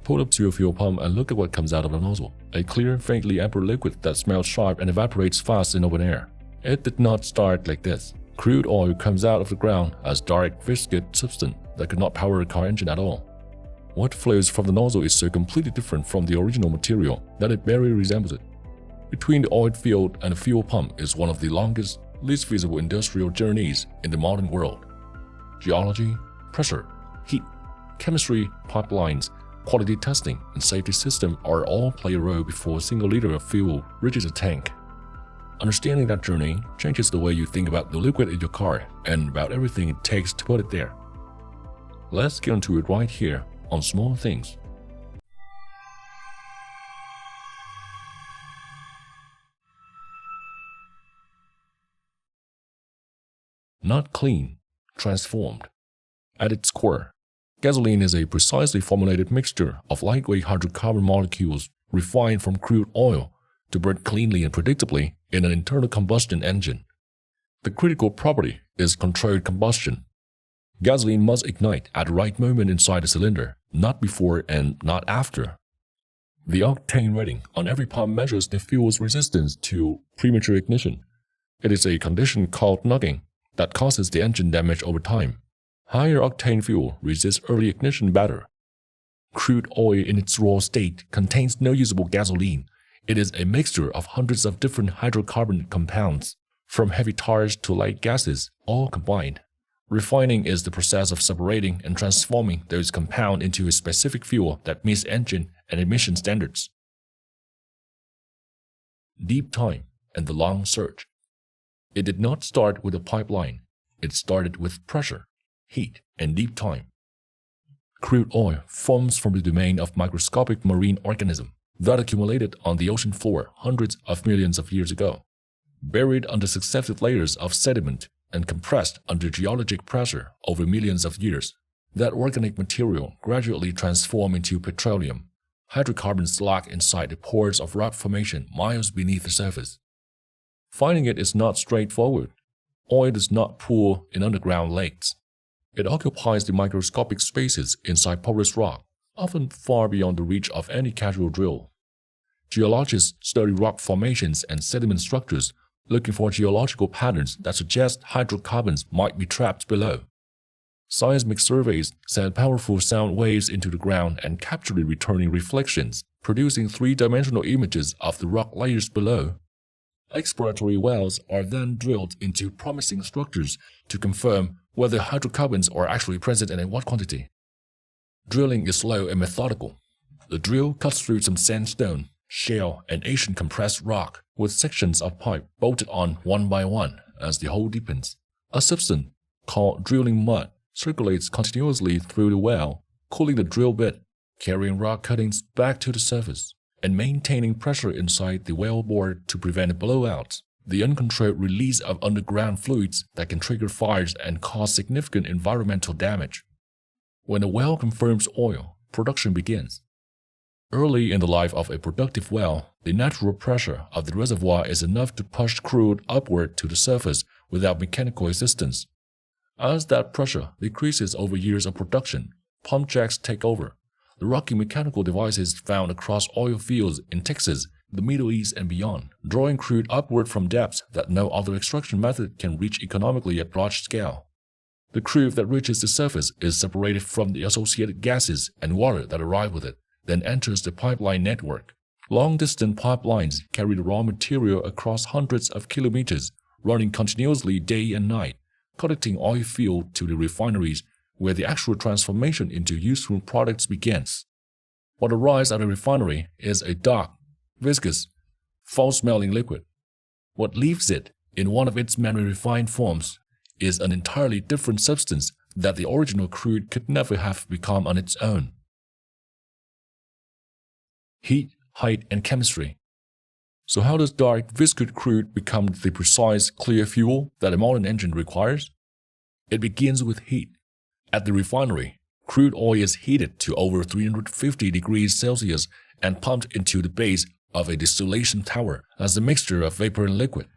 Pull up to your fuel pump and look at what comes out of the nozzle. A clear, faintly amber liquid that smells sharp and evaporates fast in open air. It did not start like this. Crude oil comes out of the ground as dark, viscous substance that could not power a car engine at all. What flows from the nozzle is so completely different from the original material that it barely resembles it. Between the oil field and the fuel pump is one of the longest, least feasible industrial journeys in the modern world. Geology, pressure, heat, chemistry, pipelines, quality testing, and safety system are all play a role before a single liter of fuel reaches a tank. Understanding that journey changes the way you think about the liquid in your car and about everything it takes to put it there. Let's get into it right here on Small Things. Not clean, transformed. At its core, gasoline is a precisely formulated mixture of lightweight hydrocarbon molecules refined from crude oil to burn cleanly and predictably in an internal combustion engine. The critical property is controlled combustion. Gasoline must ignite at the right moment inside the cylinder, not before and not after. The octane rating on every pump measures the fuel's resistance to premature ignition. It is a condition called knocking that causes the engine damage over time. Higher octane fuel resists early ignition better. Crude oil in its raw state contains no usable gasoline. It is a mixture of hundreds of different hydrocarbon compounds, from heavy tars to light gases, all combined. Refining is the process of separating and transforming those compounds into a specific fuel that meets engine and emission standards. Deep time and the long search. It did not start with a pipeline. It started with pressure, heat, and deep time. Crude oil forms from the domain of microscopic marine organisms that accumulated on the ocean floor hundreds of millions of years ago, buried under successive layers of sediment and compressed under geologic pressure over millions of years. That organic material gradually transformed into petroleum, hydrocarbons locked inside the pores of rock formation miles beneath the surface. Finding it is not straightforward. Oil does not pool in underground lakes. It occupies the microscopic spaces inside porous rock, often far beyond the reach of any casual drill. Geologists study rock formations and sediment structures, looking for geological patterns that suggest hydrocarbons might be trapped below. Seismic surveys send powerful sound waves into the ground and capture the returning reflections, producing three-dimensional images of the rock layers below. Exploratory wells are then drilled into promising structures to confirm whether hydrocarbons are actually present and in what quantity. Drilling is slow and methodical. The drill cuts through some sandstone, shale, and Asian compressed rock with sections of pipe bolted on one by one as the hole deepens. A substance called drilling mud circulates continuously through the well, cooling the drill bit, carrying rock cuttings back to the surface, and maintaining pressure inside the well bore to prevent blowouts, the uncontrolled release of underground fluids that can trigger fires and cause significant environmental damage. When a well confirms oil, production begins. Early in the life of a productive well, the natural pressure of the reservoir is enough to push crude upward to the surface without mechanical assistance. As that pressure decreases over years of production, pump jacks take over. The rocky mechanical devices found across oil fields in Texas, the Middle East, and beyond, drawing crude upward from depths that no other extraction method can reach economically at large scale. The crude that reaches the surface is separated from the associated gases and water that arrive with it, then enters the pipeline network. Long-distance pipelines carry the raw material across hundreds of kilometers, running continuously day and night, connecting oil field to the refineries where the actual transformation into useful products begins. What arrives at a refinery is a dark, viscous, foul-smelling liquid. What leaves it in one of its many refined forms is an entirely different substance that the original crude could never have become on its own. Heat, height, and chemistry. So how does dark, viscous crude become the precise, clear fuel that a modern engine requires? It begins with heat. At the refinery, crude oil is heated to over 350 degrees Celsius and pumped into the base of a distillation tower as a mixture of vapor and liquid.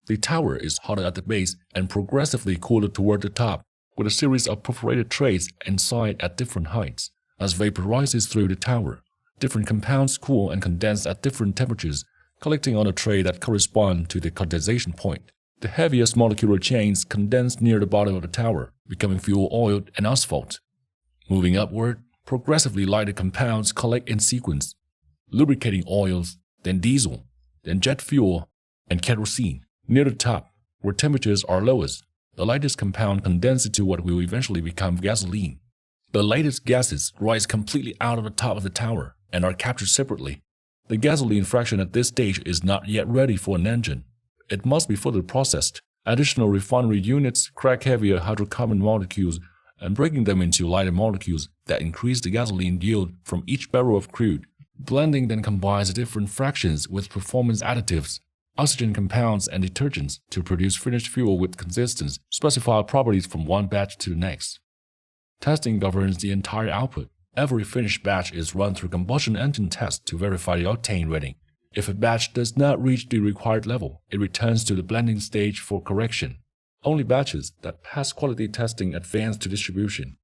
The tower is hotter at the base and progressively cooler toward the top, with a series of perforated trays inside at different heights. As vapor rises through the tower, different compounds cool and condense at different temperatures, collecting on a tray that correspond to the condensation point. The heaviest molecular chains condense near the bottom of the tower, becoming fuel oil and asphalt. Moving upward, progressively lighter compounds collect in sequence: lubricating oils, then diesel, then jet fuel, and kerosene. Near the top, where temperatures are lowest, the lightest compound condenses into what will eventually become gasoline. The lightest gases rise completely out of the top of the tower and are captured separately. The gasoline fraction at this stage is not yet ready for an engine. It must be further processed. Additional refinery units crack heavier hydrocarbon molecules and breaking them into lighter molecules that increase the gasoline yield from each barrel of crude. Blending then combines the different fractions with performance additives, oxygen compounds, and detergents to produce finished fuel with consistent, specified properties from one batch to the next. Testing governs the entire output. Every finished batch is run through combustion engine tests to verify the octane rating. If a batch does not reach the required level, it returns to the blending stage for correction. Only batches that pass quality testing advance to distribution.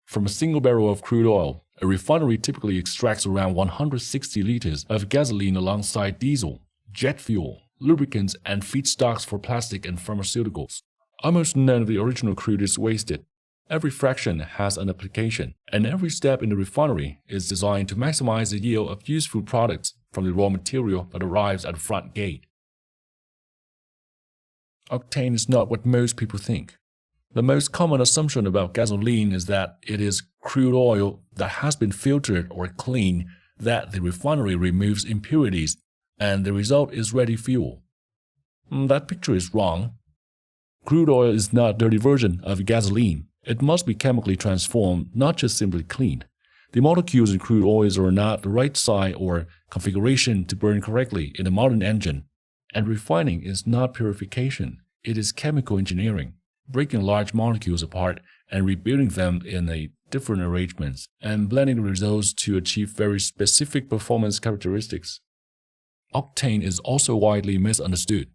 From a single barrel of crude oil, a refinery typically extracts around 160 liters of gasoline alongside diesel, jet fuel, lubricants, and feedstocks for plastic and pharmaceuticals. Almost none of the original crude is wasted. Every fraction has an application, and every step in the refinery is designed to maximize the yield of useful products from the raw material that arrives at the front gate. Octane is not what most people think. The most common assumption about gasoline is that it is crude oil that has been filtered or cleaned, that the refinery removes impurities, and the result is ready fuel. That picture is wrong. Crude oil is not a dirty version of gasoline. It must be chemically transformed, not just simply cleaned. The molecules in crude oils are not the right size or configuration to burn correctly in a modern engine. And refining is not purification. It is chemical engineering, breaking large molecules apart and rebuilding them in a different arrangements, and blending the results to achieve very specific performance characteristics. Octane is also widely misunderstood.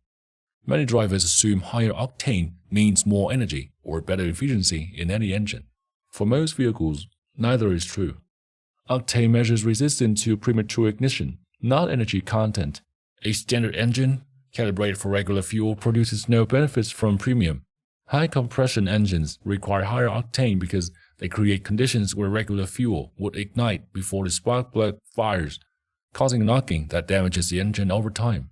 Many drivers assume higher octane means more energy or better efficiency in any engine. For most vehicles, neither is true. Octane measures resistance to premature ignition, not energy content. A standard engine, calibrated for regular fuel, produces no benefits from premium. High compression engines require higher octane because they create conditions where regular fuel would ignite before the spark plug fires, causing knocking that damages the engine over time.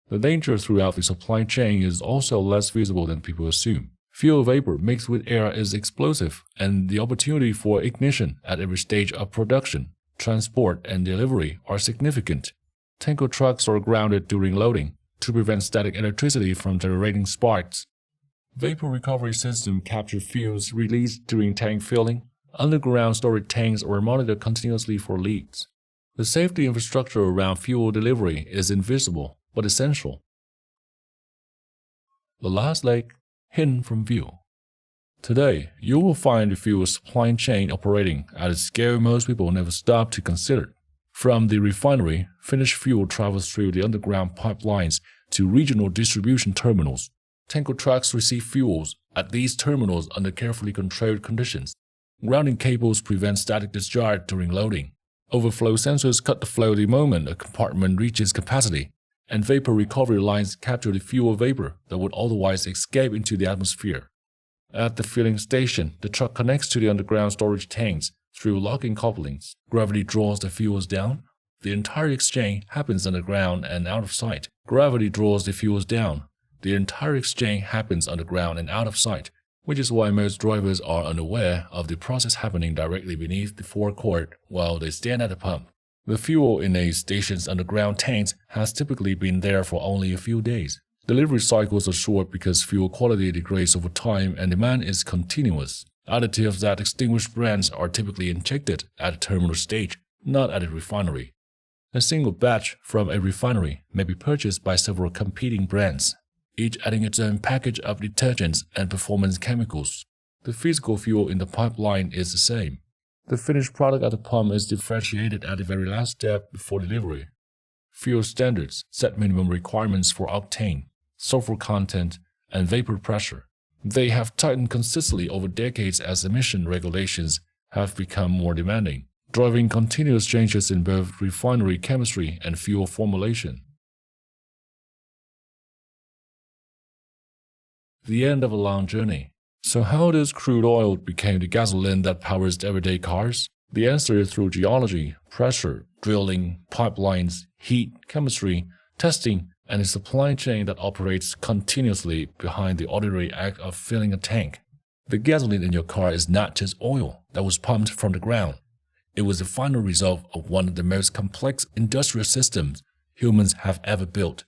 The danger throughout the supply chain is also less visible than people assume. Fuel vapor mixed with air is explosive, and the opportunity for ignition at every stage of production, transport, and delivery are significant. Tanker trucks are grounded during loading to prevent static electricity from generating sparks. Vapor recovery system capture fuels released during tank filling. Underground storage tanks are monitored continuously for leaks. The safety infrastructure around fuel delivery is invisible but essential. The last leg, hidden from view. Today, you will find the fuel supply chain operating at a scale most people never stop to consider. From the refinery, finished fuel travels through the underground pipelines to regional distribution terminals. Tanker trucks receive fuels at these terminals under carefully controlled conditions. Grounding cables prevent static discharge during loading. Overflow sensors cut the flow the moment a compartment reaches capacity, and vapor recovery lines capture the fuel vapor that would otherwise escape into the atmosphere. At the filling station, the truck connects to the underground storage tanks through locking couplings. Gravity draws the fuels down. The entire exchange happens underground and out of sight. Gravity draws the fuels down. The entire exchange happens underground and out of sight, which is why most drivers are unaware of the process happening directly beneath the forecourt while they stand at the pump. The fuel in a station's underground tanks has typically been there for only a few days. Delivery cycles are short because fuel quality degrades over time and demand is continuous. Additives that extinguish brands are typically injected at a terminal stage, not at a refinery. A single batch from a refinery may be purchased by several competing brands, each adding its own package of detergents and performance chemicals. The physical fuel in the pipeline is the same. The finished product at the pump is differentiated at the very last step before delivery. Fuel standards set minimum requirements for octane, sulfur content, and vapor pressure. They have tightened consistently over decades as emission regulations have become more demanding, driving continuous changes in both refinery chemistry and fuel formulation. The end of a long journey. So how does crude oil become the gasoline that powers everyday cars? The answer is through geology, pressure, drilling, pipelines, heat, chemistry, testing, and a supply chain that operates continuously behind the ordinary act of filling a tank. The gasoline in your car is not just oil that was pumped from the ground. It was the final result of one of the most complex industrial systems humans have ever built.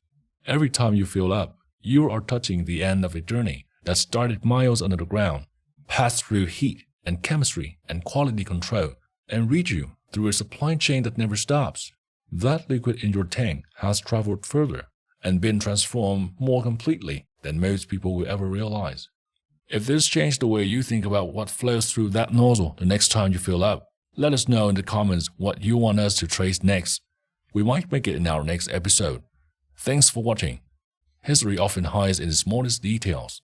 Every time you fill up, you are touching the end of a journey that started miles under the ground, passed through heat and chemistry and quality control, and reach you through a supply chain that never stops. That liquid in your tank has traveled further and been transformed more completely than most people will ever realize. If this changed the way you think about what flows through that nozzle the next time you fill up, let us know in the comments what you want us to trace next. We might make it in our next episode. Thanks for watching. History often hides in the smallest details.